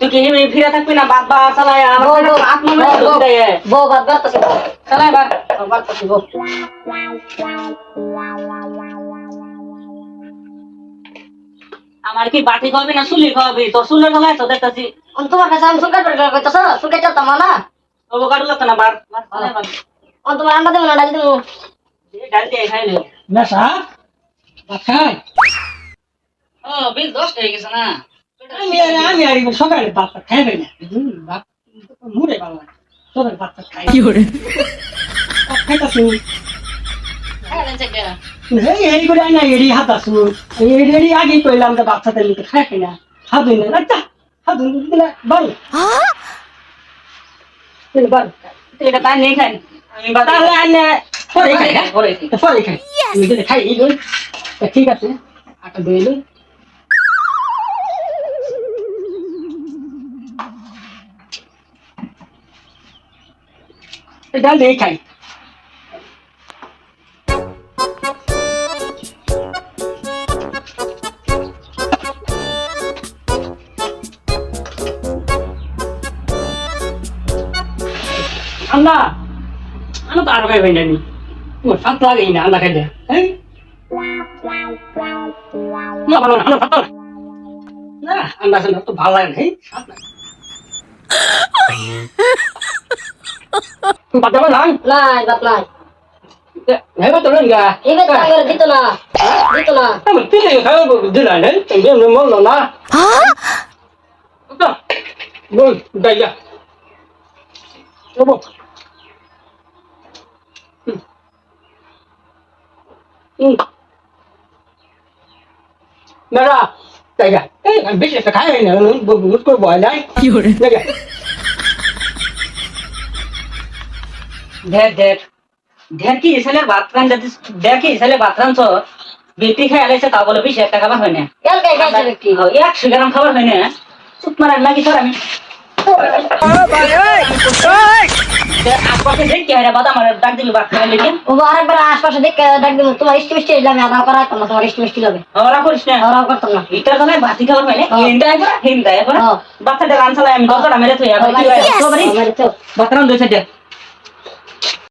তুই কি ফিরে থাকবি না বাদ বা চালায় আমার আত্মা মেরে বউ বাদ বাড়তেছে চালায় বা বাড়তেছে বউ আমার কি বাটি খাওয়াবি না চুলি খাওয়াবি তোর চুলে চালায় তো দেখতেছি তোমার কাছে আমি সুলকার বের করতেছ সুলকার চলতাম না ও কাটু লাগতো না বার তোমার আন্ডা দেবো না ডালি দেবো ডাল দিয়ে খাইলে না সাহ খাই ও বিল 10 হয়ে গেছে না আমি আর সকালে ভাত খাইবে না ভাত মুড়ে ভালো লাগে সকালে ভাত খাই কি করে খাইতাছু খাইলেন চেক দেয়া এই করে না এড়ি হাতাছু এড়ি আগে কইলাম যে বাচ্চাদের মতো খাই না হাতুই না আচ্ছা হাতুই না বল বল এটা তাই নেই খাই আমি তাহলে আনে পরে খাই পরে পরে খাই আমি যদি খাই এই ঠিক আছে আটা দইলো ডাল দিয়ে খাই আল্লাহ আমি তো আরো খাই ভাই জানি তোমার সাত লাগেই না আল্লাহ খাই দেয় হ্যাঁ না ভালো না ভালো না আল্লাহ তো ভালো লাগে না সাত লাগে বাদ দেবো না নাই বাদ নাই হ্যাঁ তো না এবার টাকা দিত না আমি তিলে খাই দিলা না তুমি বললো না বল দাইয়া বল মেরা দাইয়া এই বেশি একটা খাই না বুঝ করে বয় নাই কি করে দাইয়া দেখ দেখ দেখ কি এসলে বাতরান যদি দেখ কি এসলে বাতরান তো বেটি খাই আলাইছে তা বলে 20 টাকা খাবার হয় না এল গাই গাইছে ব্যক্তি 100 গ্রাম খাবার হয় না চুপ মারার লাগি তোর আমি আশপাশে দেখ কি হয় বাদ আমার ডাক দিবি বাত খাই লেগে ও আরেকবার আশপাশে দেখে ডাক দিব তোমার ইস্টিমিস্টি আমি আধা করা করতাম তোমার ইস্টিমিস্টি হবে ওরা করিস না ওরাও করতাম না ইটার কথা বাতি খাবার হয় না হিন্দা এখন বাচ্চাদের রান চালায় আমি দরকার মেরে তুই আবার কি হয় আমার তো বাতরান দইছে দেখ